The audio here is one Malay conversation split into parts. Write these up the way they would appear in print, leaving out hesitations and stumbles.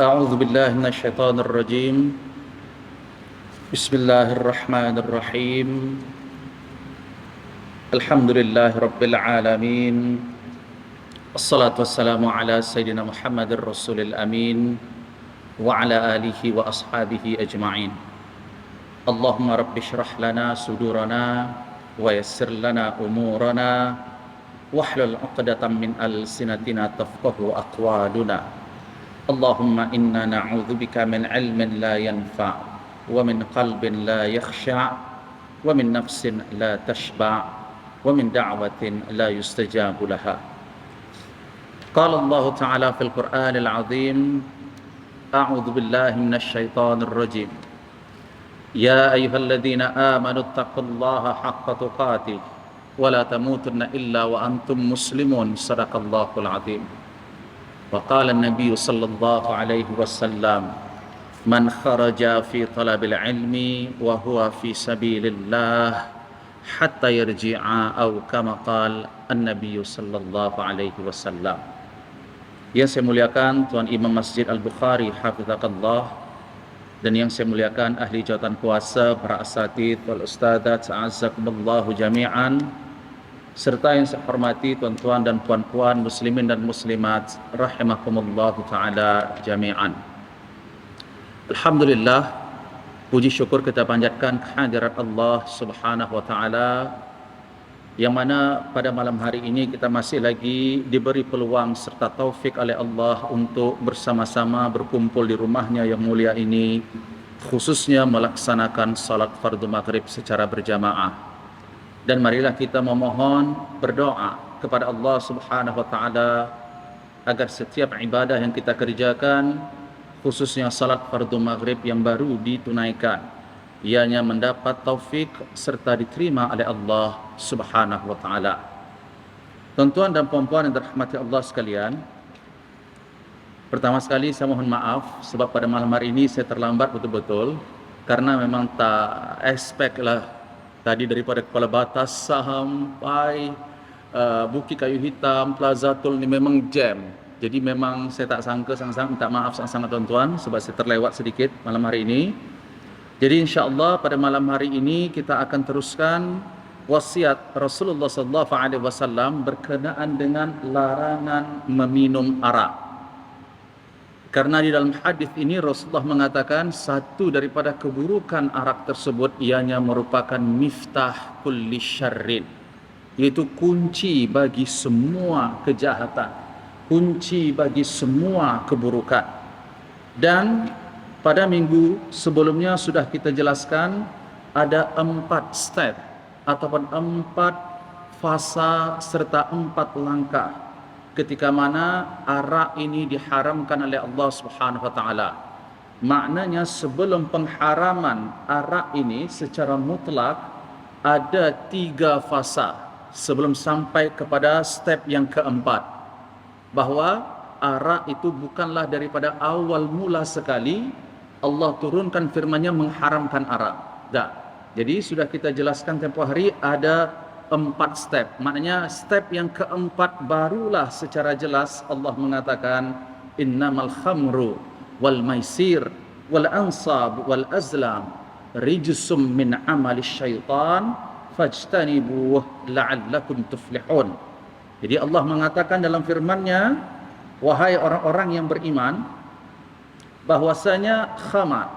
أعوذ بالله من الشيطان الرجيم. بسم الله الرحمن الرحيم. الحمد لله رب العالمين. الصلاة والسلام على سيدنا محمد الرسول الأمين وعلى آله وأصحابه أجمعين. اللهم رب اشرح لنا صدورنا ويسر لنا أمورنا واحلل عقدة من ألسنتنا تفقه أقوالنا. Allahumma inna na'udzubika min ilmin la yanfa' wa min qalbin la yakhsha' wa min nafsin la tashba' wa min da'watin la yustajabu laha. Qala Allah Ta'ala fil Qur'anil 'azim, a'udzu billahi minasy syaithanir rajim. Ya ayyuhalladzina amanu taqullaha haqqa tuqatih wa la tamutunna illa wa antum muslimun. Shadaqallahul 'azim. وقال النبي صلى الله عليه وسلم من خرج في طلب العلم وهو في سبيل الله حتى يرجع أو كما قال النبي صلى الله عليه وسلم. Yang saya muliakan Tuan Imam Masjid Al-Bukhari hafizahullah, dan yang saya muliakan ahli jawatan kuasa, para asatidz wal ustadzat, a'azzakumullahu jami'an, serta yang saya hormati tuan-tuan dan puan-puan muslimin dan muslimat rahimakumullahu ta'ala jami'an. Alhamdulillah, puji syukur kita panjatkan kehadirat Allah subhanahu wa ta'ala, yang mana pada malam hari ini kita masih lagi diberi peluang serta taufik oleh Allah untuk bersama-sama berkumpul di rumahnya yang mulia ini, khususnya melaksanakan salat fardu maghrib secara berjamaah. Dan marilah kita memohon, berdoa kepada Allah Subhanahu wa taala agar setiap ibadah yang kita kerjakan, khususnya salat fardu maghrib yang baru ditunaikan, ianya mendapat taufik serta diterima oleh Allah Subhanahu wa taala. Tuan-tuan dan puan-puan yang dirahmati Allah sekalian, pertama sekali saya mohon maaf sebab pada malam hari ini saya terlambat betul-betul, karena memang tak expect lah tadi daripada Kepala Batas sampai Bukit Kayu Hitam, Plaza Tol ni memang jam. Jadi memang saya tak sangka, sangat-sangat minta maaf sangat-sangat tuan-tuan sebab saya terlewat sedikit malam hari ini. Jadi insya-Allah pada malam hari ini kita akan teruskan wasiat Rasulullah sallallahu alaihi wasallam berkenaan dengan larangan meminum arak. Karena di dalam hadis ini Rasulullah mengatakan satu daripada keburukan arak tersebut ianya merupakan miftah kulli syarrin, iaitu kunci bagi semua kejahatan, kunci bagi semua keburukan. Dan pada minggu sebelumnya sudah kita jelaskan ada 4 step ataupun 4 fasa serta 4 langkah ketika mana arak ini diharamkan oleh Allah Subhanahu wa taala. Maknanya sebelum pengharaman arak ini secara mutlak ada 3 fasa sebelum sampai kepada step yang keempat, bahawa arak itu bukanlah daripada awal mula sekali Allah turunkan firman-Nya mengharamkan arak. Tak. Jadi sudah kita jelaskan tempoh hari ada 4 step. Maknanya step yang keempat barulah secara jelas Allah mengatakan innamal khamru wal maisir wal ansab wal azlam rijsum min amali syaitan fajtanibuh la'allakum tuflihun. Jadi Allah mengatakan dalam firman-Nya, wahai orang-orang yang beriman, bahwasanya khamar,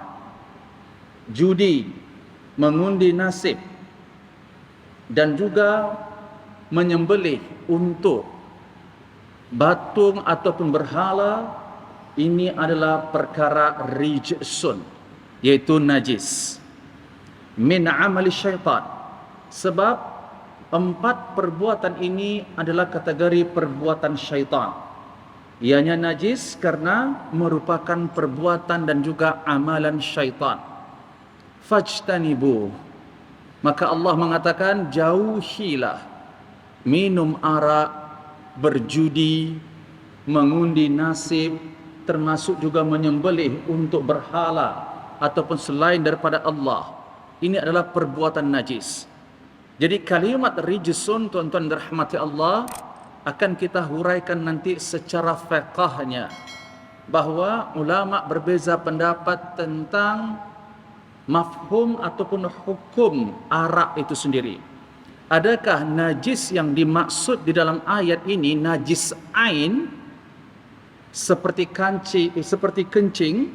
judi, mengundi nasib dan juga menyembelih untuk batung ataupun berhala, ini adalah perkara rijsun, iaitu najis, min amali syaitan. Sebab 4 perbuatan ini adalah kategori perbuatan syaitan. Ianya najis karena merupakan perbuatan dan juga amalan syaitan. Fajtanibu, maka Allah mengatakan jauhilah minum arak, berjudi, mengundi nasib, termasuk juga menyembelih untuk berhala ataupun selain daripada Allah. Ini adalah perbuatan najis. Jadi kalimat rijsun, tuan-tuan dirahmati Allah, akan kita huraikan nanti secara fiqahnya. bahwa ulama berbeza pendapat tentang mafhum ataupun hukum arak itu sendiri. Adakah najis yang dimaksud di dalam ayat ini najis ain seperti kencing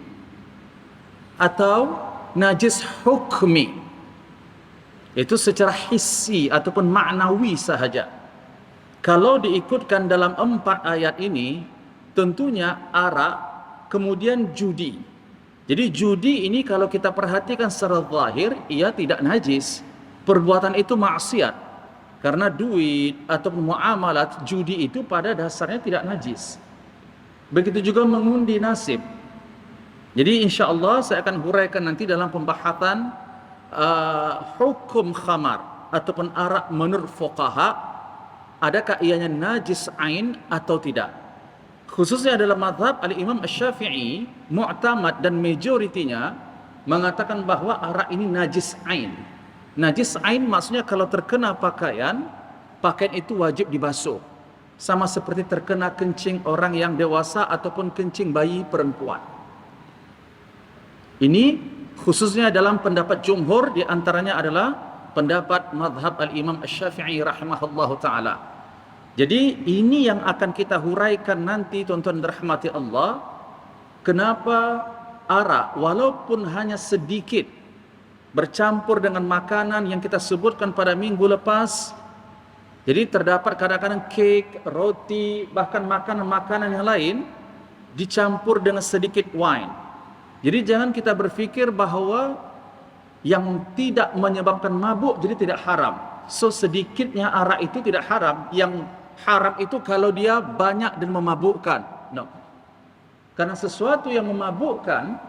atau najis hukmi? Itu secara hissi ataupun maknawi sahaja. Kalau diikutkan dalam 4 ayat ini, tentunya arak, kemudian judi. Jadi judi ini kalau kita perhatikan secara zahir, ia tidak najis. Perbuatan itu maksiat. Karena duit atau muamalat judi itu pada dasarnya tidak najis. Begitu juga mengundi nasib. Jadi insya-Allah saya akan huraikan nanti dalam pembahasan hukum khamar ataupun arak menurut fuqaha, adakah ianya najis ain atau tidak. Khususnya dalam mazhab al-Imam Asy-Syafi'i, mu'tamad dan majoritinya mengatakan bahwa arak ini najis ain. Najis ain maksudnya kalau terkena pakaian itu wajib dibasuh. Sama seperti terkena kencing orang yang dewasa ataupun kencing bayi perempuan. Ini khususnya dalam pendapat jumhur, di antaranya adalah pendapat mazhab al-Imam Asy-Syafi'i rahimahullahu ta'ala. Jadi ini yang akan kita huraikan nanti, tuan-tuan dirahmati Allah. Kenapa arak walaupun hanya sedikit bercampur dengan makanan yang kita sebutkan pada minggu lepas. Jadi terdapat kadang-kadang kek, roti, bahkan makanan-makanan yang lain dicampur dengan sedikit wine. Jadi jangan kita berfikir bahawa yang tidak menyebabkan mabuk jadi tidak haram. So sedikitnya arak itu tidak haram. Yang haram itu kalau dia banyak dan memabukkan. No. Karena sesuatu yang memabukkan,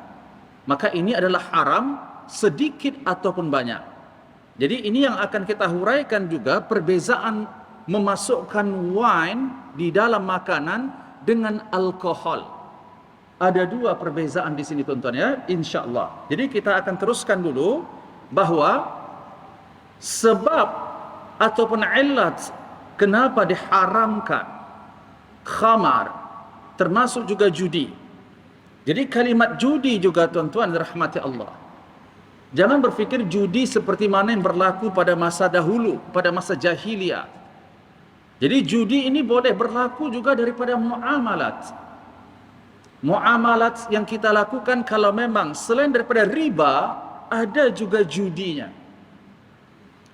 maka ini adalah haram sedikit ataupun banyak. Jadi ini yang akan kita huraikan juga, perbezaan memasukkan wine di dalam makanan dengan alkohol. Ada 2 perbezaan di sini, tuan-tuan ya, insya-Allah. Jadi kita akan teruskan dulu bahwa sebab ataupun illat kenapa diharamkan khamar, termasuk juga judi. Jadi kalimat judi juga, tuan-tuan dirahmati Allah, jangan berfikir judi seperti mana yang berlaku pada masa dahulu, pada masa jahiliyah. Jadi judi ini boleh berlaku juga daripada muamalat. Muamalat yang kita lakukan kalau memang selain daripada riba, ada juga judinya.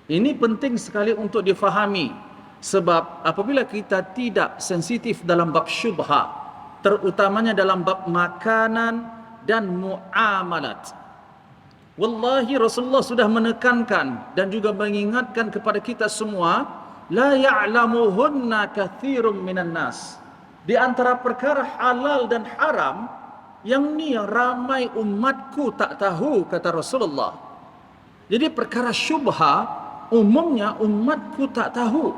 Ini penting sekali untuk difahami. Sebab apabila kita tidak sensitif dalam bab syubhat, terutamanya dalam bab makanan dan muamalat, wallahi Rasulullah sudah menekankan dan juga mengingatkan kepada kita semua, la ya'lamuhunna katsirum minan nas. Di antara perkara halal dan haram yang ramai umatku tak tahu, kata Rasulullah. Jadi perkara syubha umumnya umatku tak tahu.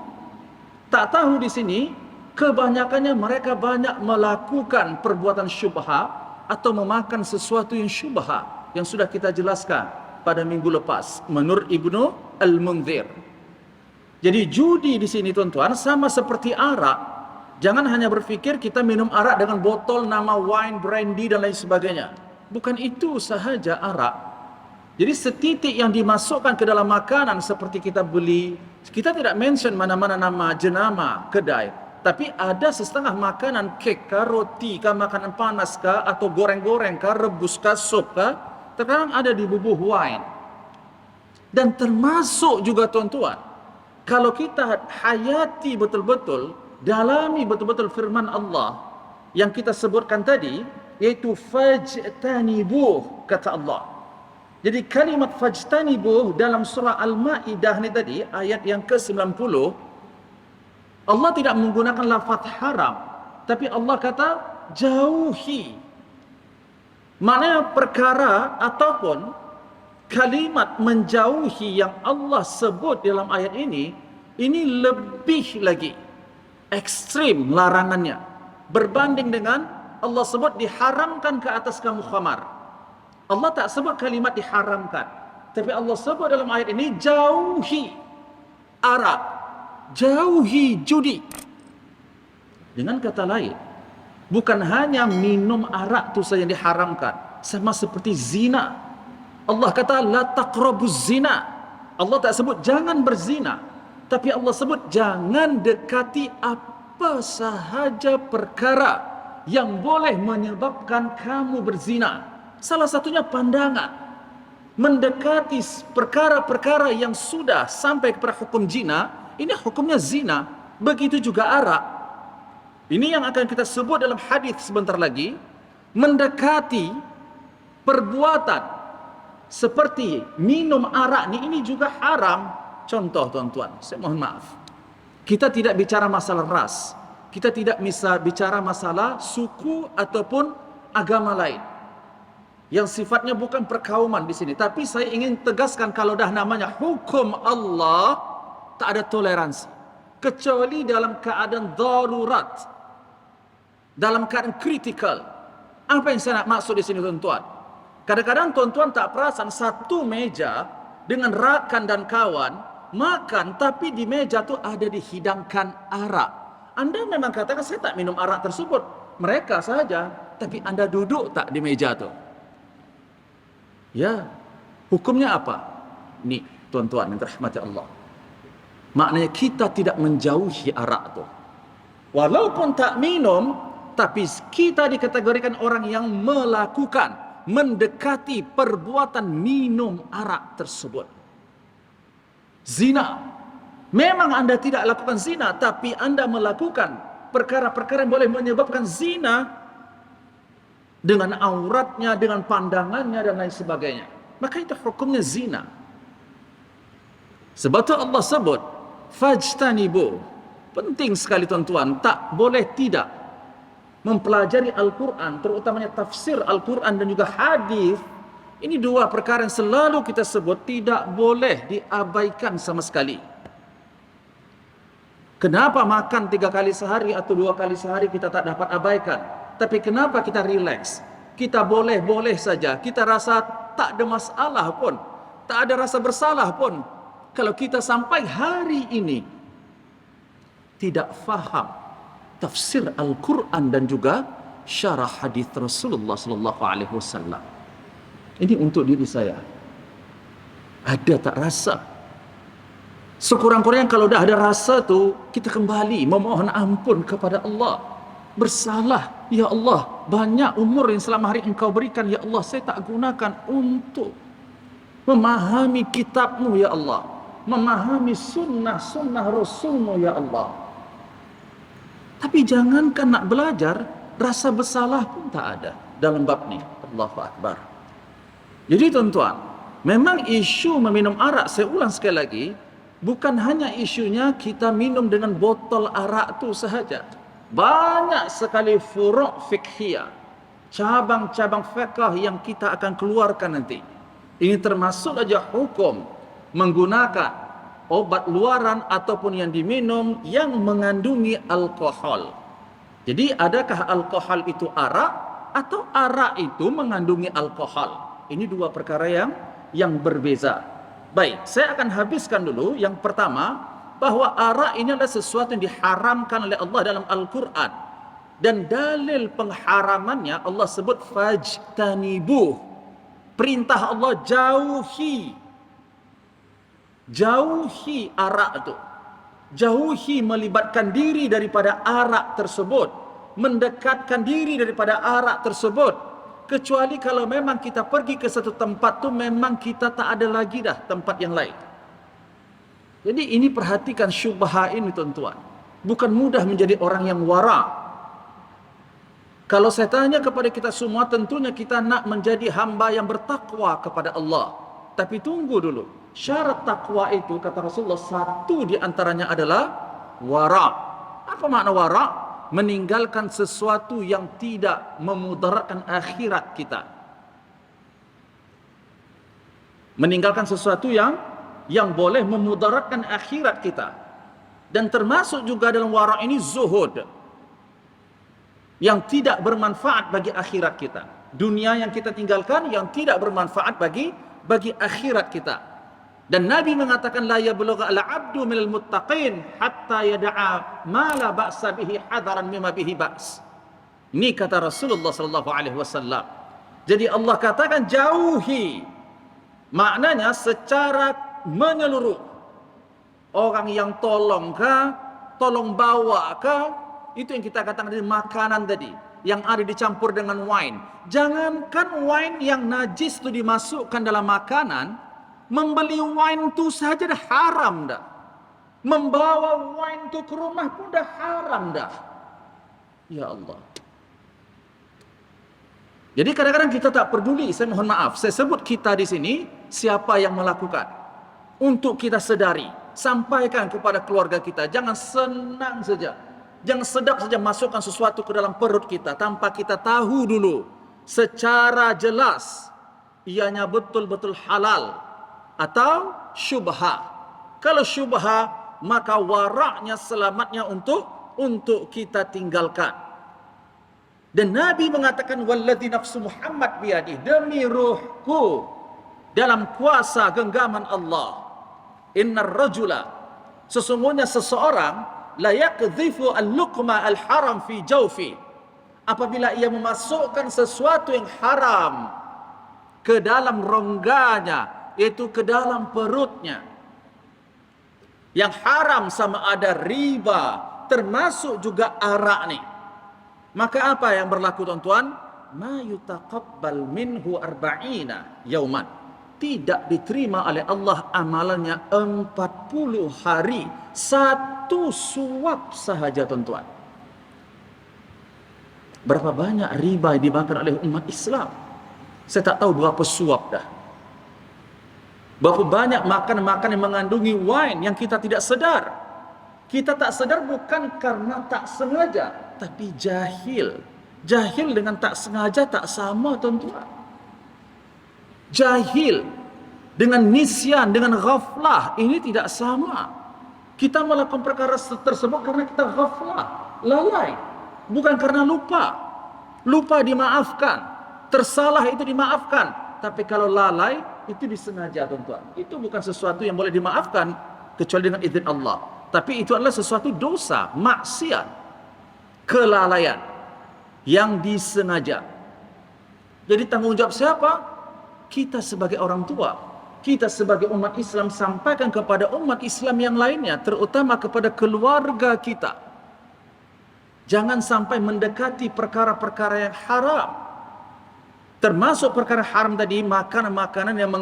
Tak tahu di sini kebanyakannya mereka banyak melakukan perbuatan syubha atau memakan sesuatu yang syubha yang sudah kita jelaskan pada minggu lepas menurut Ibnu Al-Munzir. Jadi judi di sini, tuan-tuan, sama seperti arak. Jangan hanya berfikir kita minum arak dengan botol nama wine, brandy dan lain sebagainya. Bukan itu sahaja arak. Jadi setitik yang dimasukkan ke dalam makanan seperti kita beli, kita tidak mention mana-mana nama jenama kedai, tapi ada setengah makanan, kek kah, roti kah, makanan panas kah, atau goreng-goreng kah, rebus kah, sup kah, terkadang ada dibubuh wine. Dan termasuk juga, tuan-tuan, kalau kita hayati betul-betul, dalami betul-betul firman Allah yang kita sebutkan tadi, yaitu fajtanibuh, kata Allah. Jadi kalimat fajtanibuh dalam surah Al-Maidah ni tadi, ayat yang ke-90, Allah tidak menggunakan lafaz haram, tapi Allah kata jauhi. Maknanya perkara ataupun kalimat menjauhi yang Allah sebut dalam ayat ini lebih lagi ekstrim larangannya berbanding dengan Allah sebut diharamkan ke atas kamu khamar. Allah tak sebut kalimat diharamkan, tapi Allah sebut dalam ayat ini jauhi arak, jauhi judi. Dengan kata lain, Bukan hanya minum arak itu saja yang diharamkan, sama seperti zina. Allah kata la taqrabuz zina. Allah tak sebut jangan berzina, tapi Allah sebut jangan dekati apa sahaja perkara yang boleh menyebabkan kamu berzina. Salah satunya pandangan. Mendekati perkara-perkara yang sudah sampai kepada hukum zina, ini hukumnya zina. Begitu juga arak. Ini yang akan kita sebut dalam hadis sebentar lagi. Mendekati perbuatan seperti minum arak ini juga haram. Contoh tuan-tuan, saya mohon maaf. Kita tidak bicara masalah ras. Kita tidak bisa bicara masalah suku ataupun agama lain. Yang sifatnya bukan perkauman di sini. Tapi saya ingin tegaskan kalau dah namanya hukum Allah, tak ada toleransi. Kecuali dalam keadaan darurat. Dalam keadaan kritikal. Apa yang saya nak maksud di sini tuan-tuan? Kadang-kadang tuan-tuan tak perasan satu meja dengan rakan dan kawan makan, tapi di meja tu ada dihidangkan arak. Anda memang katakan saya tak minum arak tersebut. Mereka saja, tapi Anda duduk tak di meja tu? Ya, hukumnya apa? Ni tuan-tuan yang dirahmati Allah. Maknanya kita tidak menjauhi arak tu. Walaupun tak minum, tapi kita dikategorikan orang yang melakukan, mendekati perbuatan minum arak tersebut. Zina. Memang Anda tidak lakukan zina, tapi Anda melakukan perkara-perkara yang boleh menyebabkan zina dengan auratnya, dengan pandangannya dan lain sebagainya. Maka itu hukumnya zina. Sebab itu Allah sebut fajtanibu. Penting sekali tuan-tuan, tak boleh tidak mempelajari Al-Quran, terutamanya tafsir Al-Quran dan juga hadis. Ini dua perkara yang selalu kita sebut tidak boleh diabaikan sama sekali. Kenapa makan 3 kali sehari atau 2 kali sehari kita tak dapat abaikan? Tapi kenapa kita relax? Kita boleh-boleh saja. Kita rasa tak ada masalah pun. Tak ada rasa bersalah pun. Kalau kita sampai hari ini tidak faham tafsir Al-Quran dan juga syarah hadis Rasulullah sallallahu alaihi wasallam. Ini untuk diri saya. Ada tak rasa? Sekurang-kurangnya kalau dah ada rasa tu, kita kembali memohon ampun kepada Allah. Bersalah, ya Allah, banyak umur yang selama hari Engkau berikan, ya Allah, saya tak gunakan untuk memahami kitab-Mu, ya Allah, memahami sunnah-sunnah Rasul-Mu, ya Allah. Tapi jangankan nak belajar, rasa bersalah pun tak ada dalam bab ni. Allahu Akbar. Jadi tuan-tuan, memang isu meminum arak, saya ulang sekali lagi, bukan hanya isunya kita minum dengan botol arak tu sahaja. Banyak sekali furu' fiqhiyah, cabang-cabang fiqh yang kita akan keluarkan nanti. Ini termasuk aja hukum menggunakan obat luaran ataupun yang diminum yang mengandungi alkohol. Jadi adakah alkohol itu arak atau arak itu mengandungi alkohol? Ini dua perkara yang berbeza. Baik, saya akan habiskan dulu yang pertama, bahwa arak ini adalah sesuatu yang diharamkan oleh Allah dalam Al-Quran. Dan dalil pengharamannya Allah sebut fajtanibuh. Perintah Allah jauhi. Jauhi arak itu. Jauhi melibatkan diri daripada arak tersebut. Mendekatkan diri daripada arak tersebut. Kecuali kalau memang kita pergi ke satu tempat tu memang kita tak ada lagi dah tempat yang lain. Jadi ini perhatikan syubhah ini tuan-tuan. Bukan mudah menjadi orang yang wara. Kalau saya tanya kepada kita semua, tentunya kita nak menjadi hamba yang bertakwa kepada Allah. Tapi tunggu dulu. Syarat takwa itu kata Rasulullah, satu di antaranya adalah wara. Apa makna wara? Meninggalkan sesuatu yang tidak memudaratkan akhirat kita. Meninggalkan sesuatu yang boleh memudaratkan akhirat kita. Dan termasuk juga dalam wara ini zuhud. Yang tidak bermanfaat bagi akhirat kita. Dunia yang kita tinggalkan yang tidak bermanfaat bagi akhirat kita. Dan Nabi mengatakan la yablugha al-'abdu minal muttaqin hatta yada'a ma la ba'sa bihi hadaran mimma bihi ba's. Ini kata Rasulullah sallallahu alaihi wasallam. Jadi Allah katakan jauhi. Maknanya secara menyeluruh. Orang yang tolong kah, tolong bawa kah, itu yang kita katakan tadi makanan tadi, yang ada dicampur dengan wine. Jangankan wine yang najis itu dimasukkan dalam makanan, membeli wine itu saja dah haram dah. Membawa wine itu ke rumah pun dah haram dah. Ya Allah. Jadi kadang-kadang kita tak peduli, saya mohon maaf, saya sebut kita di sini, siapa yang melakukan. Untuk kita sedari, sampaikan kepada keluarga kita, jangan senang saja. Jangan sedap saja masukkan sesuatu ke dalam perut kita, tanpa kita tahu dulu, secara jelas, ianya betul-betul halal, atau syubha. Kalau syubha, maka waraknya, selamatnya untuk kita tinggalkan. Dan Nabi mengatakan walladzi nafsu Muhammad biyadih, demi ruhku dalam kuasa genggaman Allah, innar rajula, sesungguhnya seseorang la yakdhifu al-luqma al-haram fi jawfi, apabila ia memasukkan sesuatu yang haram ke dalam rongganya, yaitu ke dalam perutnya. Yang haram sama ada riba, termasuk juga arak ni. Maka apa yang berlaku tuan-tuan? Ma yutaqabbal minhu arba'ina yauman. Tidak diterima oleh Allah amalannya 40 hari. Satu suap sahaja tuan-tuan. Berapa banyak riba yang dimakan oleh umat Islam? Saya tak tahu berapa suap dah. Berapa banyak makan-makan yang mengandungi wine yang kita tidak sedar. Kita tak sedar bukan karena tak sengaja, tapi jahil. Jahil dengan tak sengaja tak sama tuan-tuan. Jahil dengan nisyan, dengan ghaflah, ini tidak sama. Kita melakukan perkara tersebut karena kita ghaflah, lalai. Bukan karena lupa. Lupa dimaafkan, tersalah itu dimaafkan. Tapi kalau lalai, itu disengaja tuan-tuan. Itu bukan sesuatu yang boleh dimaafkan, kecuali dengan izin Allah. Tapi itu adalah sesuatu dosa, maksiat, kelalaian yang disengaja. Jadi tanggungjawab siapa? Kita sebagai orang tua, kita sebagai umat Islam, sampaikan kepada umat Islam yang lainnya, terutama kepada keluarga kita. Jangan sampai mendekati perkara-perkara yang haram. Termasuk perkara haram tadi, makanan-makanan yang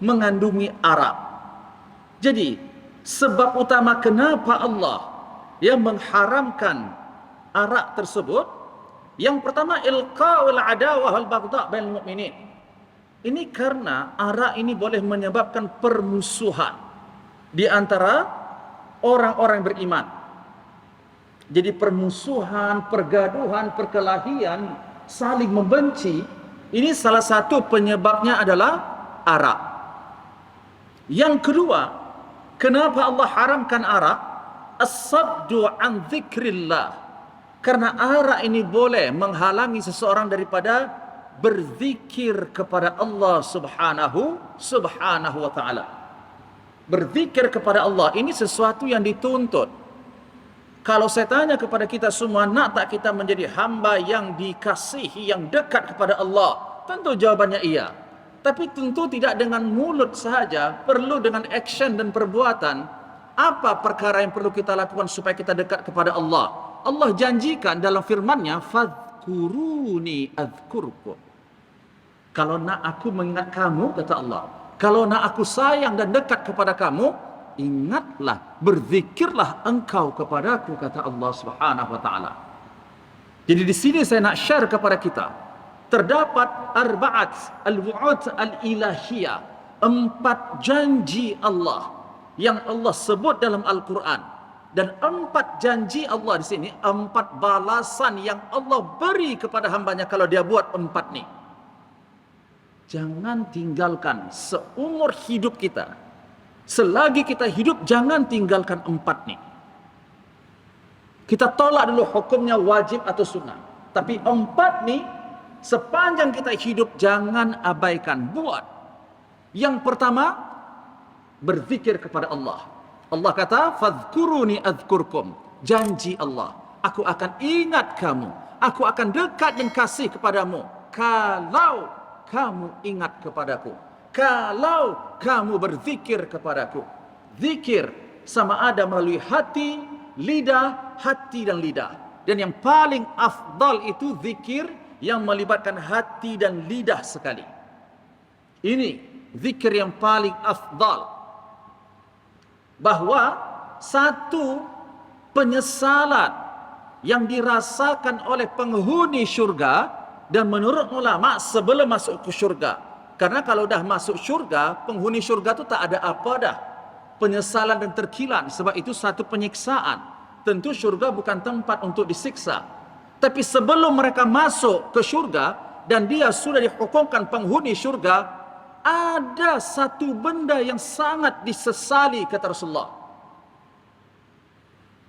mengandungi arak. Jadi sebab utama kenapa Allah yang mengharamkan arak tersebut, yang pertama ilqa'ul adawah wal baghdha' bainal mu'minin. Ini karena arak ini boleh menyebabkan permusuhan di antara orang-orang beriman. Jadi permusuhan, pergaduhan, perkelahian, saling membenci, ini salah satu penyebabnya adalah arak. Yang kedua, kenapa Allah haramkan arak? As-saddu an dzikrillah. Karena arak ini boleh menghalangi seseorang daripada berzikir kepada Allah subhanahu wa ta'ala. Berzikir kepada Allah, ini sesuatu yang dituntut. Kalau saya tanya kepada kita semua, nak tak kita menjadi hamba yang dikasihi, yang dekat kepada Allah? Tentu jawabannya iya. Tapi tentu tidak dengan mulut sahaja, perlu dengan action dan perbuatan. Apa perkara yang perlu kita lakukan supaya kita dekat kepada Allah? Allah janjikan dalam firman-Nya, fadhkuruni adzkurkum. Kalau nak aku mengingat kamu, kata Allah, kalau nak aku sayang dan dekat kepada kamu, ingatlah, berzikirlah engkau kepadaku, kata Allah Subhanahu wa taala. Jadi di sini saya nak share kepada kita, terdapat arba'at al-wu'ud al-ilahiyah, 4 janji Allah yang Allah sebut dalam Al-Quran, dan 4 janji Allah di sini, 4 balasan yang Allah beri kepada hambanya kalau dia buat 4 ni. Jangan tinggalkan seumur hidup kita. Selagi kita hidup, jangan tinggalkan 4 ni. Kita tolak dulu hukumnya wajib atau sunnah. Tapi 4 ni, sepanjang kita hidup, jangan abaikan, buat. Yang pertama, berzikir kepada Allah. Allah kata, fadhkuruni adzkurkum. Janji Allah, aku akan ingat kamu, aku akan dekat dan kasih kepadamu kalau kamu ingat kepadaku, kalau kamu berzikir kepadaku. Zikir sama ada melalui hati, lidah, hati dan lidah. Dan yang paling afdal itu zikir yang melibatkan hati dan lidah sekali. Ini zikir yang paling afdal. Bahwa satu penyesalan yang dirasakan oleh penghuni syurga, dan menurut ulama sebelum masuk ke syurga. Karena kalau dah masuk syurga, penghuni syurga itu tak ada apa dah. Penyesalan dan terkilan, sebab itu satu penyiksaan. Tentu syurga bukan tempat untuk disiksa. Tapi sebelum mereka masuk ke syurga dan dia sudah dihukumkan penghuni syurga, ada satu benda yang sangat disesali, kata Rasulullah.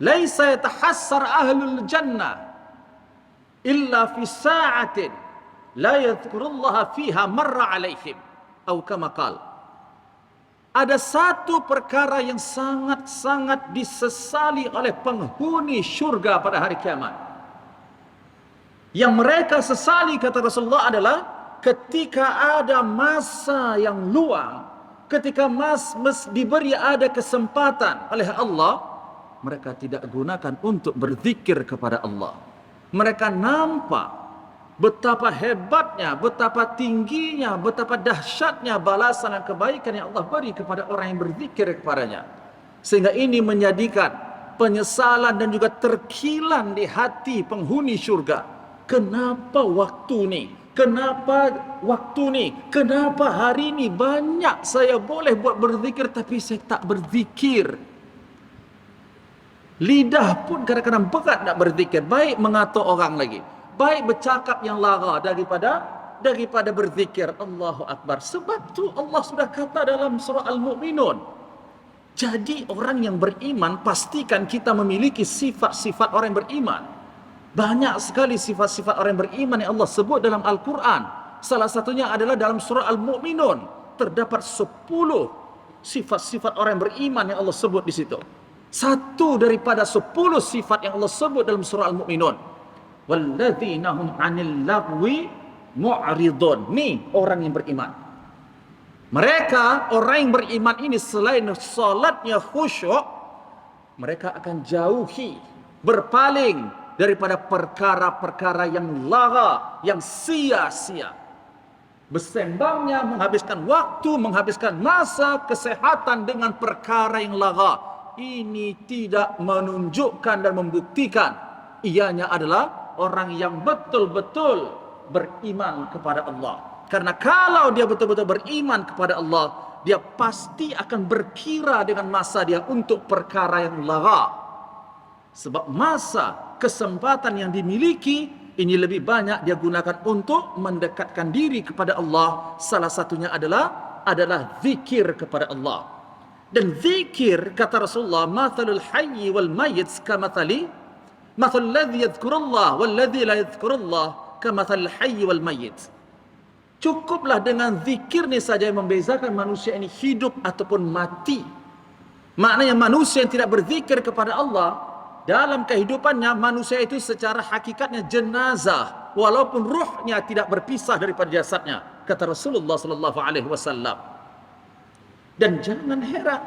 Laisa yatahassar ahlul jannah illa fi sa'atin la yadhkurullaha fiha marra alaihim, atau kama qala. Ada satu perkara yang sangat-sangat disesali oleh penghuni syurga pada hari kiamat. Yang mereka sesali, kata Rasulullah, adalah ketika ada masa yang luang, ketika diberi ada kesempatan oleh Allah, mereka tidak gunakan untuk berzikir kepada Allah. Mereka nampak betapa hebatnya, betapa tingginya, betapa dahsyatnya balasan dan kebaikan yang Allah beri kepada orang yang berzikir kepadanya. Sehingga ini menjadikan penyesalan dan juga terkilan di hati penghuni syurga. Kenapa waktu ni? Kenapa waktu ni? Kenapa hari ni banyak saya boleh buat berzikir tapi saya tak berzikir? Lidah pun kadang-kadang berat nak berzikir. Baik mengatur orang lagi, baik bercakap yang lara daripada berzikir. Allahu Akbar. Sebab tu Allah sudah kata dalam surah Al-Mu'minun. Jadi orang yang beriman, pastikan kita memiliki sifat-sifat orang yang beriman. Banyak sekali sifat-sifat orang yang beriman yang Allah sebut dalam Al-Quran. Salah satunya adalah dalam surah Al-Mu'minun. Terdapat 10 sifat-sifat orang yang beriman yang Allah sebut di situ. Satu daripada 10 sifat yang Allah sebut dalam surah Al-Mu'minun. Walladzina hum 'anil lagwi mu'ridun. Ni orang yang beriman. Mereka, orang yang beriman ini, selain salatnya khusyuk, mereka akan jauhi, berpaling daripada perkara-perkara yang lara, yang sia-sia. Bersembangnya, menghabiskan waktu, menghabiskan masa, kesehatan dengan perkara yang lara. Ini tidak menunjukkan dan membuktikan ianya adalah orang yang betul-betul beriman kepada Allah. Karena kalau dia betul-betul beriman kepada Allah, dia pasti akan berkira dengan masa dia untuk perkara yang lara. Sebab masa, kesempatan yang dimiliki ini lebih banyak dia gunakan untuk mendekatkan diri kepada Allah. Salah satunya adalah zikir kepada Allah. Dan zikir, kata Rasulullah, mathalul hayyi wal mayyit kamathali mathal ladzi yadhkurullah wal ladzi la yadhkurullah kamathal hayyi wal mayyit. Cukuplah dengan zikir ni saja yang membezakan manusia ini hidup ataupun mati. Maknanya manusia yang tidak berzikir kepada Allah, dalam kehidupannya manusia itu secara hakikatnya jenazah, walaupun ruhnya tidak berpisah daripada jasadnya, kata Rasulullah sallallahu alaihi wasallam. Dan jangan heran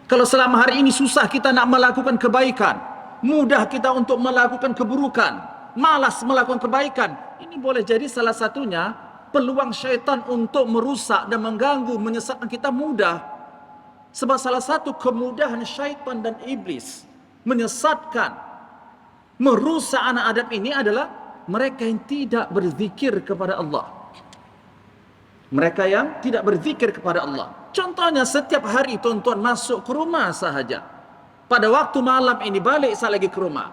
kalau selama hari ini susah kita nak melakukan kebaikan, mudah kita untuk melakukan keburukan, malas melakukan kebaikan. Ini boleh jadi salah satunya peluang syaitan untuk merusak dan mengganggu, menyesatkan kita mudah. Sebab salah satu kemudahan syaitan dan iblis menyesatkan, merusak anak Adam ini adalah mereka yang tidak berzikir kepada Allah. Mereka yang tidak berzikir kepada Allah. Contohnya setiap hari tuan-tuan masuk ke rumah sahaja. Pada waktu malam ini balik saya lagi ke rumah.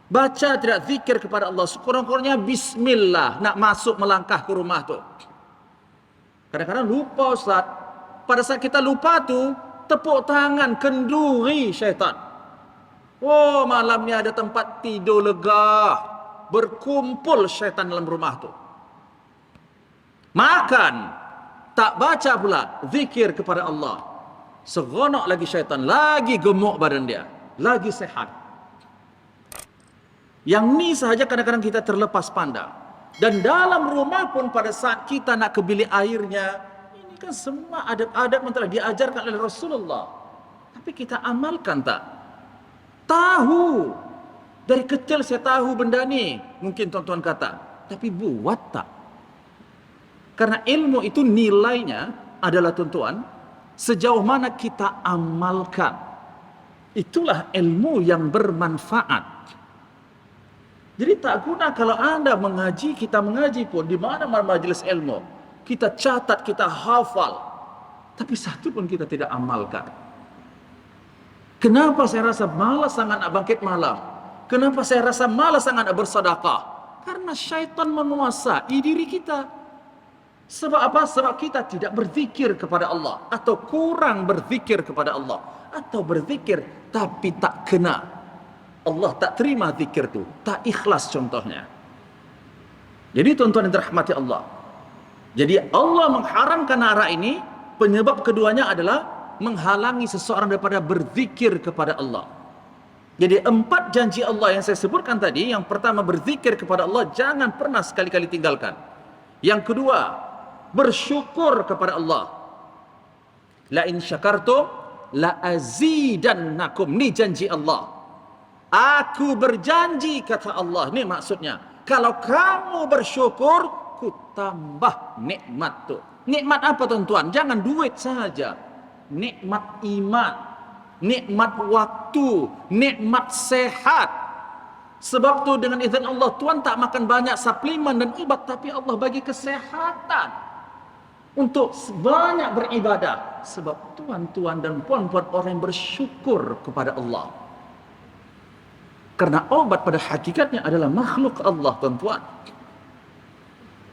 Baca tidak zikir kepada Allah. Sekurang-kurangnya bismillah nak masuk melangkah ke rumah tu. Kadang-kadang lupa Ustaz. Pada saat kita lupa tu, tepuk tangan kenduri syaitan. Oh, malam ni ada tempat tidur lega. Berkumpul syaitan dalam rumah tu. Makan, tak baca pula zikir kepada Allah. Seronok lagi syaitan, lagi gemuk badan dia, lagi sehat. Yang ni sahaja kadang-kadang kita terlepas pandang. Dan dalam rumah pun pada saat kita nak ke bilik airnya, ini kan semua adab-adab yang telah diajarkan oleh Rasulullah. Tapi kita amalkan tak? Tahu. Dari kecil saya tahu benda ni, mungkin tuan-tuan kata. Tapi buat tak? Karena ilmu itu nilainya adalah tuan-tuan, sejauh mana kita amalkan. Itulah ilmu yang bermanfaat. Jadi tak guna kalau anda mengaji, kita mengaji pun di mana-mana majlis ilmu, kita catat, kita hafal, tapi satu pun kita tidak amalkan. Kenapa saya rasa malas sangat nak bangkit malam? Kenapa saya rasa malas sangat nak bersedekah? Karena syaitan menguasai diri kita. Sebab apa? Sebab kita tidak berzikir kepada Allah, atau kurang berzikir kepada Allah, atau berzikir tapi tak kena. Allah tak terima zikir tu, tak ikhlas contohnya. Jadi tuan-tuan yang dirahmati Allah, jadi Allah mengharamkan arak ini, penyebab keduanya adalah menghalangi seseorang daripada berzikir kepada Allah. Jadi 4 janji Allah yang saya sebutkan tadi, yang pertama berzikir kepada Allah, jangan pernah sekali-kali tinggalkan. Yang kedua, bersyukur kepada Allah. La in syakartum la azidannakum, ni janji Allah. Aku berjanji, kata Allah, ni maksudnya, kalau kamu bersyukur, ku tambah nikmat tu. Nikmat apa tuan-tuan? Jangan duit sahaja. Nikmat iman, nikmat waktu, nikmat sehat. Sebab tu dengan izin Allah, tuan tak makan banyak suplemen dan ubat, tapi Allah bagi kesehatan untuk banyak beribadah. Sebab tuan-tuan dan puan-puan orang yang bersyukur kepada Allah. Karena obat pada hakikatnya adalah makhluk Allah, tuan-tuan.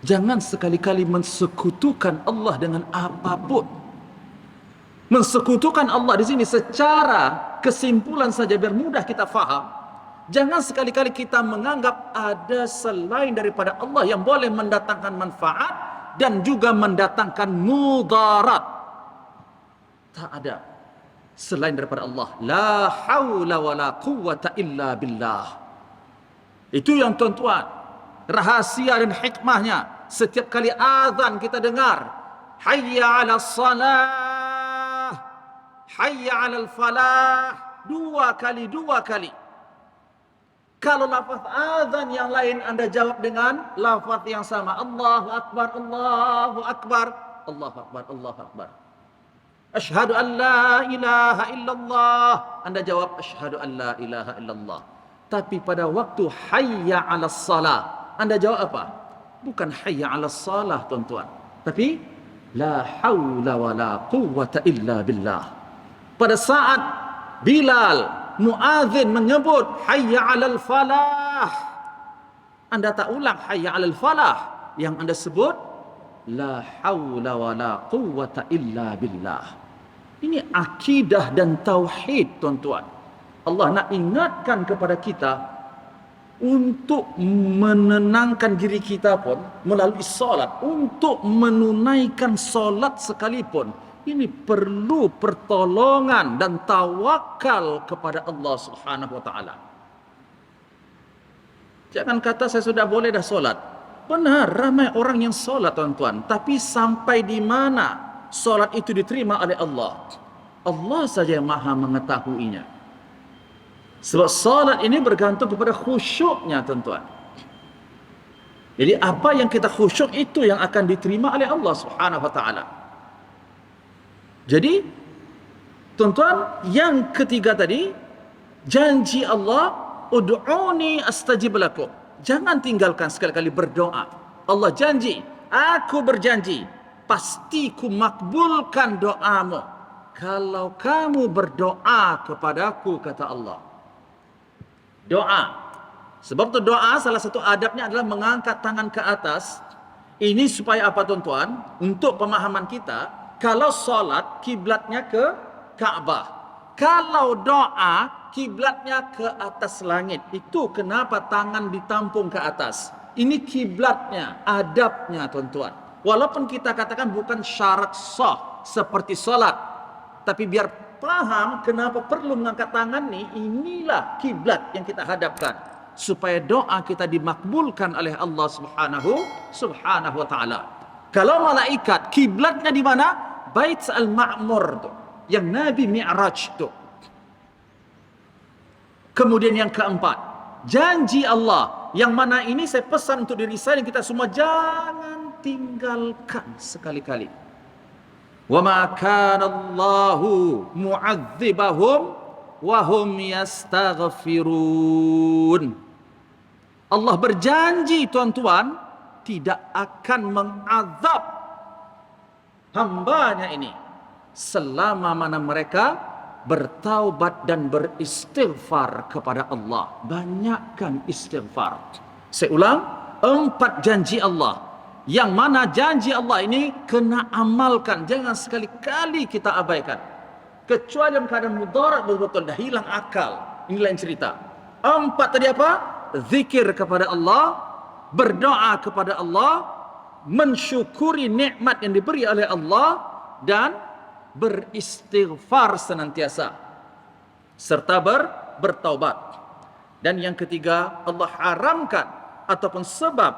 Jangan sekali-kali mensekutukan Allah dengan apapun. Mensekutukan Allah di sini secara kesimpulan saja biar mudah kita faham. Jangan sekali-kali kita menganggap ada selain daripada Allah yang boleh mendatangkan manfaat dan juga mendatangkan mudarat. Tak ada selain daripada Allah. La haula wa la quwwata illa billah. Itu yang tuan-tuan, rahasia dan hikmahnya. Setiap kali azan kita dengar, hayya 'ala salah, hayya 'ala falah, dua kali. Kalau lafaz azan yang lain anda jawab dengan lafaz yang sama, Allahu akbar, Allahu akbar, Allahu akbar, Allahu akbar. Asyhadu an la ilaha illallah, anda jawab asyhadu an la ilaha illallah. Tapi pada waktu hayya 'alas salah, anda jawab apa? Bukan hayya 'alas salah, tuan-tuan, tapi la haula wala quwwata illa billah. Pada saat Bilal muadzin menyebut hayya 'alal falah, anda tak ulang hayya 'alal falah, yang anda sebut la haula wala quwwata illa billah. Ini akidah dan tauhid, tuan-tuan. Allah nak ingatkan kepada kita untuk menenangkan diri kita pun melalui solat. Untuk menunaikan solat sekalipun, ini perlu pertolongan dan tawakal kepada Allah Subhanahu wa taala. Jangan kata saya sudah boleh dah solat. Benar, ramai orang yang solat, tuan-tuan, tapi sampai di mana solat itu diterima oleh Allah? Allah saja yang maha mengetahuinya. Sebab solat ini bergantung kepada khusyuknya, tuan-tuan. Jadi apa yang kita khusyuk itu yang akan diterima oleh Allah Subhanahu wa taala. Jadi tuan-tuan, yang ketiga tadi, janji Allah, ud'uni astajib lakum. Jangan tinggalkan sekali-kali berdoa. Allah janji, aku berjanji, pasti ku makbulkan doamu kalau kamu berdoa kepadaku, kata Allah. Doa. Sebab tu doa salah satu adabnya adalah mengangkat tangan ke atas. Ini supaya apa, tuan-tuan? Untuk pemahaman kita, kalau solat kiblatnya ke Ka'bah. Kalau doa kiblatnya ke atas langit. Itu kenapa tangan ditampung ke atas. Ini kiblatnya, adabnya, tuan-tuan. Walaupun kita katakan bukan syarat sah seperti solat, tapi biar paham kenapa perlu mengangkat tangan ni, inilah kiblat yang kita hadapkan. supaya doa kita dimakbulkan oleh Allah Subhanahu wa taala. Kalau malaikat kiblatnya di mana? Bait Al-Ma'mur tu, yang Nabi Mi'raj tu. Kemudian yang keempat, janji Allah, yang mana ini saya pesan untuk diri saya dan kita semua, jangan tinggalkan sekali-kali. Wa ma kana Allahu mu'adzibahum wa hum yastaghfirun. Allah berjanji, tuan-tuan, tidak akan mengazab hambanya ini selama mana mereka bertaubat dan beristighfar kepada Allah. Banyakkan istighfar. Saya ulang, 4 janji Allah, yang mana janji Allah ini kena amalkan, jangan sekali-kali kita abaikan. Kecuali dalam keadaan mudarat betul-betul dah hilang akal. Ini lain cerita. 4 tadi apa? Zikir kepada Allah, berdoa kepada Allah, mensyukuri nikmat yang diberi oleh Allah, dan beristighfar senantiasa, serta bertaubat. Dan yang ketiga, Allah haramkan, ataupun sebab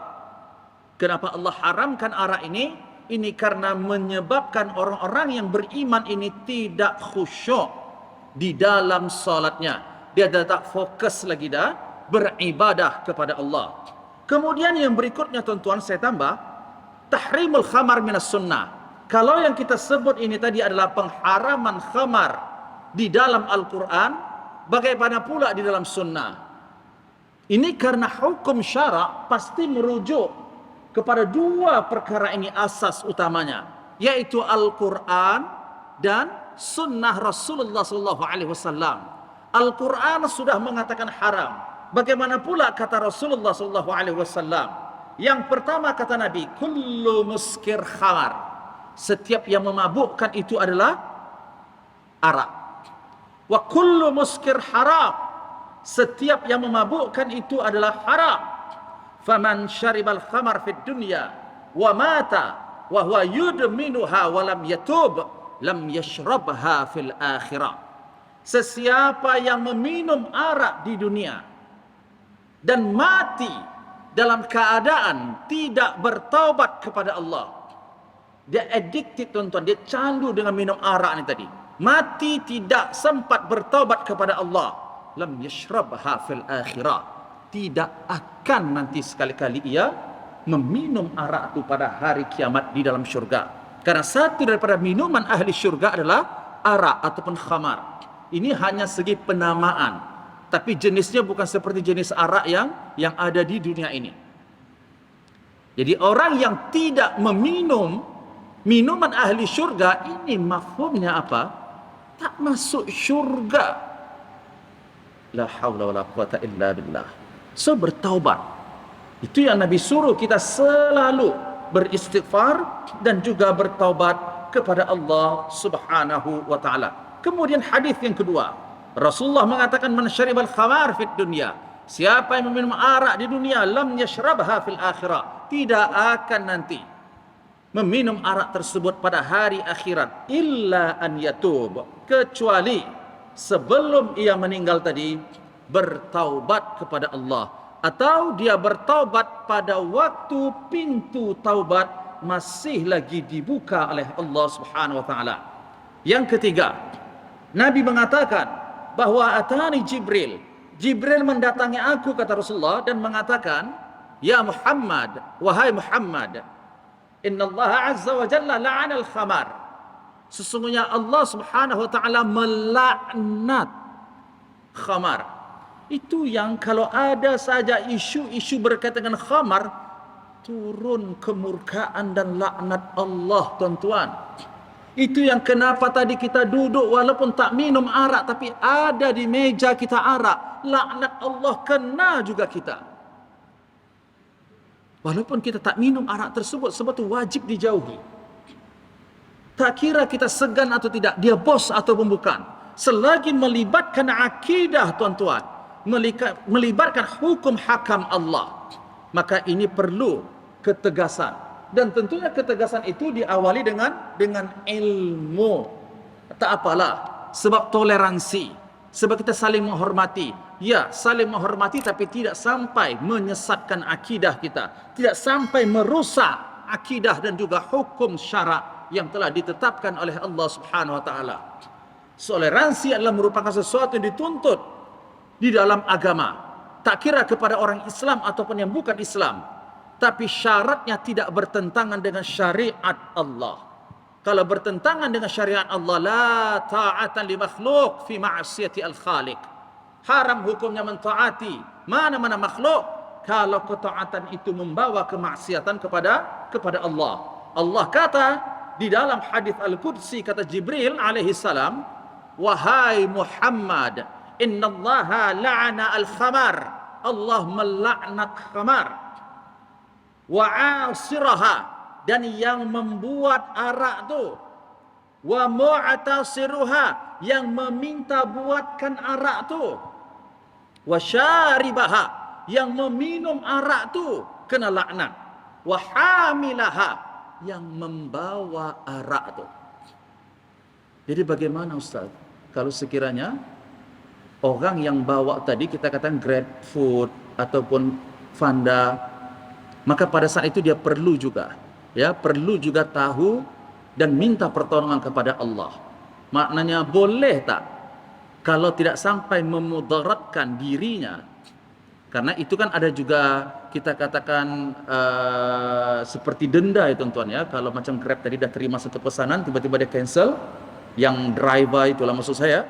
kenapa Allah haramkan arak ini karena menyebabkan orang-orang yang beriman ini tidak khusyuk di dalam solatnya. Dia dah tak fokus lagi dah beribadah kepada Allah. Kemudian yang berikutnya, tuan-tuan, saya tambah, tahrimul khamar minas sunnah. Kalau yang kita sebut ini tadi adalah pengharaman khamar di dalam Al-Quran, bagaimana pula di dalam sunnah? Ini karena hukum syarak pasti merujuk kepada 2 perkara ini asas utamanya, yaitu Al-Quran dan sunnah Rasulullah SAW. Al-Quran sudah mengatakan haram. Bagaimana pula kata Rasulullah SAW? Yang pertama kata Nabi, kullu muskir khamar. Setiap yang memabukkan itu adalah arak. Wa kullu muskir haram. Setiap yang memabukkan itu adalah haram. Faman syaribal khamar fid dunya wa mata wa huwa yudminuha wa lam yatub lam yashrabha fil akhirah. Sesiapa yang meminum arak di dunia dan mati dalam keadaan tidak bertaubat kepada Allah, dia addicted, tuan-tuan, dia candu dengan minum arak ni tadi, mati tidak sempat bertaubat kepada Allah, lam yashrabha fil akhirah, tidak akan nanti sekali-kali ia meminum arak itu pada hari kiamat di dalam syurga. Karena satu daripada minuman ahli syurga adalah arak ataupun khamar. Ini hanya segi penamaan, tapi jenisnya bukan seperti jenis arak yang ada di dunia ini. Jadi orang yang tidak meminum minuman ahli syurga, ini mafhumnya apa? Tak masuk syurga. La haula wala quwata illa billah. So bertaubat. Itu yang Nabi suruh kita selalu beristighfar dan juga bertaubat kepada Allah Subhanahu wa taala. Kemudian hadis yang kedua, Rasulullah mengatakan, man syaribal khamar fid dunya, siapa yang meminum arak di dunia, lam yashrabha fil akhirah, tidak akan nanti meminum arak tersebut pada hari akhirat, illa an yatub, kecuali sebelum ia meninggal tadi bertaubat kepada Allah, atau dia bertaubat pada waktu pintu taubat masih lagi dibuka oleh Allah Subhanahu wa taala. Yang ketiga, Nabi mengatakan bahwa atani Jibril mendatangi aku, kata Rasulullah, dan mengatakan, ya Muhammad, wahai Muhammad, inna Allah azza wa jalla la'ana al-khamar, sesungguhnya Allah Subhanahu wa taala melaknat khamar. Itu yang kalau ada saja isu-isu berkaitan dengan khamar, turun kemurkaan dan laknat Allah, tuan-tuan. Itu yang kenapa tadi kita duduk walaupun tak minum arak, tapi ada di meja kita arak, laknat Allah kena juga kita. Walaupun kita tak minum arak tersebut, sebab itu wajib dijauhi. Tak kira kita segan atau tidak, dia bos ataupun bukan, selagi melibatkan akidah, tuan-tuan, melibatkan hukum hakam Allah, maka ini perlu ketegasan. Dan tentunya ketegasan itu diawali dengan ilmu. Tak apalah, sebab toleransi, sebab kita saling menghormati. ya saling menghormati tapi tidak sampai menyesatkan akidah kita, tidak sampai merusak akidah dan juga hukum syarak yang telah ditetapkan oleh Allah Subhanahu wa taala. Toleransi adalah merupakan sesuatu yang dituntut di dalam agama, tak kira kepada orang Islam ataupun yang bukan Islam, tapi syaratnya tidak bertentangan dengan syariat Allah. Kalau bertentangan dengan syariat Allah, la ta'atan li makhluk fi ma'siyati al-khaliq. Haram hukumnya mentaati mana-mana makhluk kalau ketaatan itu membawa kemaksiatan kepada Allah. Allah kata di dalam hadis Al-Qudsi, kata Jibril alaihi salam, wahai Muhammad, innallaha la'ana al-khamar. Allah melaknat khamar. Wa 'asiraha, dan yang membuat arak tu. Wa mu'tasiruha, yang meminta buatkan arak tu. Wa syaribaha, yang meminum arak tu kena laknat. Wa hamilaha, yang membawa arak tu. Jadi bagaimana Ustaz kalau sekiranya orang yang bawa tadi, kita katakan grapefruit ataupun Fanta, maka pada saat itu dia perlu juga tahu dan minta pertolongan kepada Allah. Maknanya boleh tak kalau tidak sampai memudaratkan dirinya? Karena itu kan ada juga kita katakan seperti denda ya tuan-tuan ya. Kalau macam Grab tadi dah terima satu pesanan, tiba-tiba dia cancel, yang driver itulah maksud saya.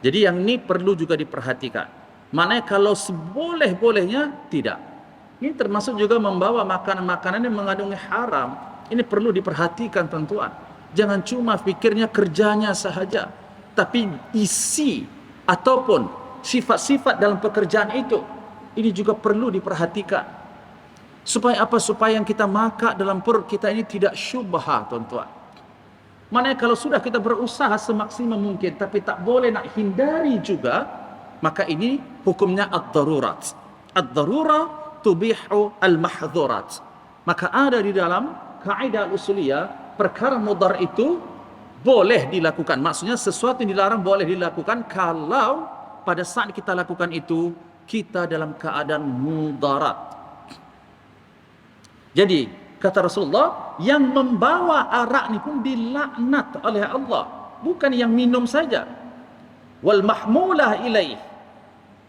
Jadi yang ini perlu juga diperhatikan. Maknanya kalau seboleh-bolehnya tidak. Ini termasuk juga membawa makanan-makanan yang mengandung haram. Ini perlu diperhatikan tuan-tuan. Jangan cuma fikirnya kerjanya sahaja, tapi isi ataupun sifat-sifat dalam pekerjaan itu, ini juga perlu diperhatikan. Supaya apa? Supaya yang kita makan dalam perut kita ini tidak syubhah tuan-tuan. Maknanya kalau sudah kita berusaha semaksimal mungkin, tapi tak boleh nak hindari juga, maka ini hukumnya ad-darurat. Ad-darurah tubihu al-mahdhurat. Maka ada di dalam kaidah al-usuliyah, perkara mudar itu boleh dilakukan. Maksudnya sesuatu yang dilarang boleh dilakukan kalau pada saat kita lakukan itu kita dalam keadaan mudarat. Jadi kata Rasulullah, yang membawa arak ni pun dilaknat oleh Allah, bukan yang minum saja. Wal mahmulah ilaih,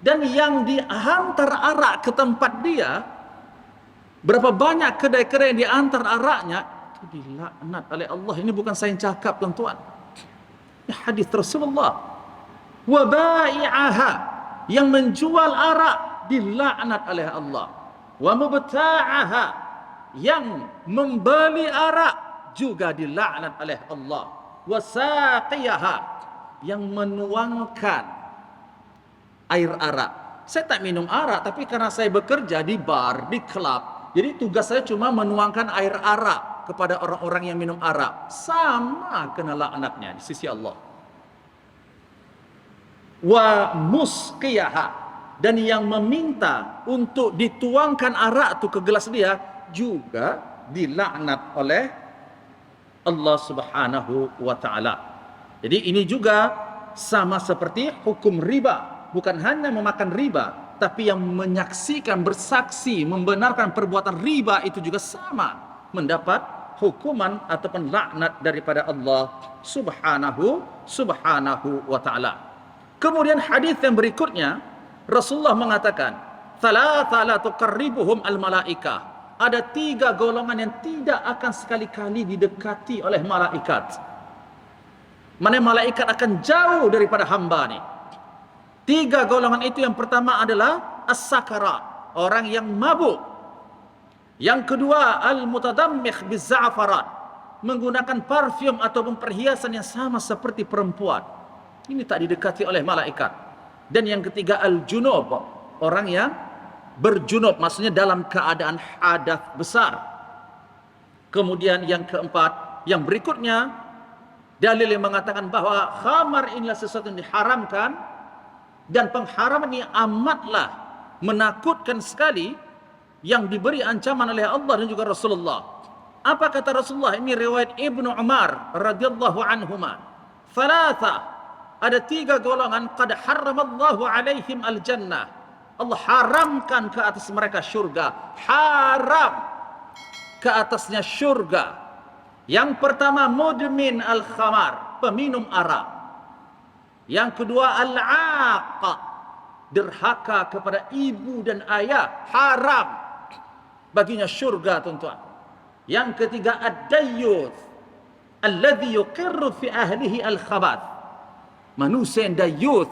dan yang dihantar arak ke tempat dia, berapa banyak kedai-kedai yang dihantar araknya itu dilaknat oleh Allah. Ini bukan saya yang cakap tuan-tuan, ini hadis Rasulullah. Wa bai'aha, yang menjual arak dilaknat oleh Allah. Wa mubta'aha, yang membeli arak juga dilaknat oleh Allah. Wa saqiyaha, yang menuangkan air arak. Saya tak minum arak, tapi karena saya bekerja di bar, di klub, jadi tugas saya cuma menuangkan air arak kepada orang-orang yang minum arak. Sama kena laknatnya di sisi Allah. Wa musqiyaha, dan yang meminta untuk dituangkan arak tu ke gelas dia juga dilaknat oleh Allah Subhanahu wa taala. Jadi ini juga sama seperti hukum riba, bukan hanya memakan riba, tapi yang menyaksikan, bersaksi, membenarkan perbuatan riba itu juga sama mendapat hukuman ataupun laknat daripada Allah Subhanahu wa taala. Kemudian hadis yang berikutnya, Rasulullah mengatakan, "Thalatha la tuqarribuhum al-malaikah." Ada 3 golongan yang tidak akan sekali-kali didekati oleh malaikat. Mana malaikat akan jauh daripada hamba ni. 3 golongan itu, yang pertama adalah as-sakarat, orang yang mabuk. Yang kedua, al-mutadammikh biz-za'faran, menggunakan parfum ataupun perhiasan yang sama seperti perempuan. Ini tak didekati oleh malaikat. Dan yang ketiga, al-junub, orang yang berjunub, maksudnya dalam keadaan hadas besar. Kemudian yang keempat, yang berikutnya, dalil yang mengatakan bahawa khamar inilah sesuatu yang diharamkan, dan pengharaman ini amatlah menakutkan sekali, yang diberi ancaman oleh Allah dan juga Rasulullah. Apa kata Rasulullah? Ini riwayat Ibnu Umar radhiyallahu anhuma. Thalatha, ada 3 golongan, qad harramallahu alaihim al-jannah. Allah haramkan ke atas mereka syurga. Haram ke atasnya syurga. Yang pertama, mudmin al-khamar, peminum arak. Yang kedua, al-aq, derhaka kepada ibu dan ayah. Haram baginya syurga, tuan-tuan. Yang ketiga, ad-dayyuth, alladhi yuqirru fi ahlihi al-khabath. Manusia yang dayyuth.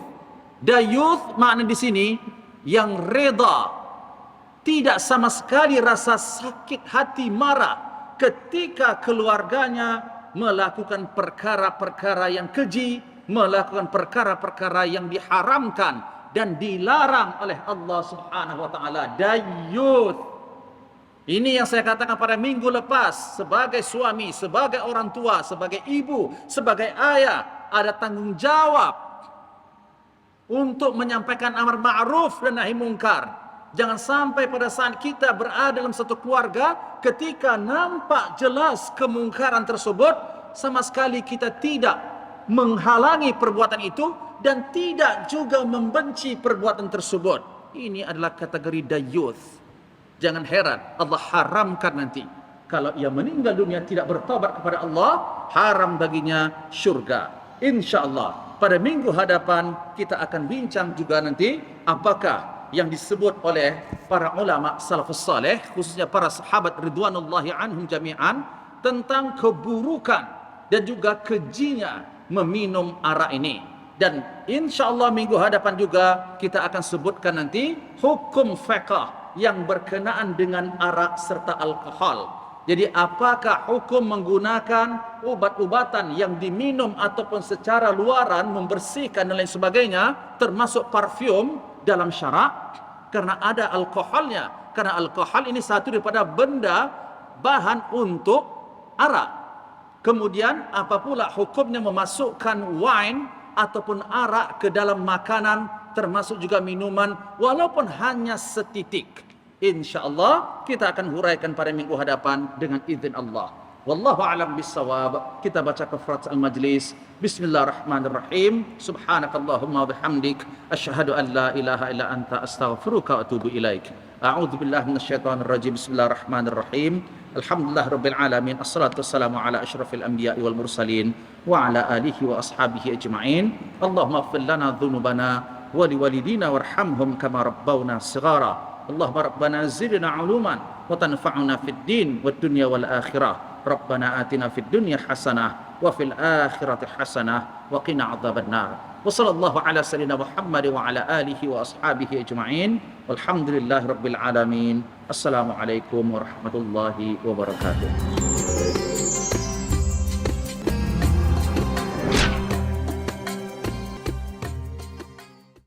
Dayyuth makna di sini yang reda, tidak sama sekali rasa sakit hati, marah ketika keluarganya melakukan perkara-perkara yang keji, melakukan perkara-perkara yang diharamkan dan dilarang oleh Allah Subhanahu wa taala. Dayyuth. Ini yang saya katakan pada minggu lepas, sebagai suami, sebagai orang tua, sebagai ibu, sebagai ayah, ada tanggung jawab untuk menyampaikan amar ma'ruf dan nahi mungkar. Jangan sampai pada saat kita berada dalam satu keluarga, ketika nampak jelas kemungkaran tersebut, sama sekali kita tidak menghalangi perbuatan itu dan tidak juga membenci perbuatan tersebut. Ini adalah kategori dayyuth. Jangan heran Allah haramkan nanti, kalau ia meninggal dunia tidak bertobat kepada Allah, haram baginya syurga. InsyaAllah pada minggu hadapan kita akan bincang juga nanti apakah yang disebut oleh para ulama salafus saleh, khususnya para sahabat ridwanullahi anhum jami'an, tentang keburukan dan juga kejinya meminum arak ini. Dan insyaAllah minggu hadapan juga kita akan sebutkan nanti hukum fiqh yang berkenaan dengan arak serta alkohol. Jadi apakah hukum menggunakan ubat-ubatan yang diminum ataupun secara luaran membersihkan dan lain sebagainya, termasuk parfum dalam syarak, karena ada alkoholnya. Karena alkohol ini satu daripada benda bahan untuk arak. Kemudian apa pula hukumnya memasukkan wine ataupun arak ke dalam makanan, termasuk juga minuman, walaupun hanya setitik. InsyaAllah kita akan huraikan pada minggu hadapan dengan izin Allah. Wallahu a'lam bissawab. Kita baca kafarat al-majlis. Bismillahirrahmanirrahim. Subhanakallahumma wa bihamdik, asyhadu an la ilaha illa anta, astaghfiruka wa atubu ilaik. A'udzu billahi minasyaitonir rajim. Bismillahirrahmanirrahim. Alhamdulillah rabbil alamin. Assalatu wassalamu ala asyrafil anbiya'i wal mursalin wa ala alihi wa ashabihi ajma'in. Allahumma ighfir lana dhunubana wa liwalidina warhamhum kama rabbawna shighara. Allahumma rabbana zidna uluman wa tanfa'una fid din wad dunya wal akhirah. Rabbana atina fid dunya hasanah wa fil akhirati hasanah wa qina adzaban nar. Wa sallallahu ala sayyidina Muhammad wa ala alihi wa ashabihi ajma'in. Walhamdulillahi rabbil alamin. Assalamualaikum warahmatullahi wabarakatuh.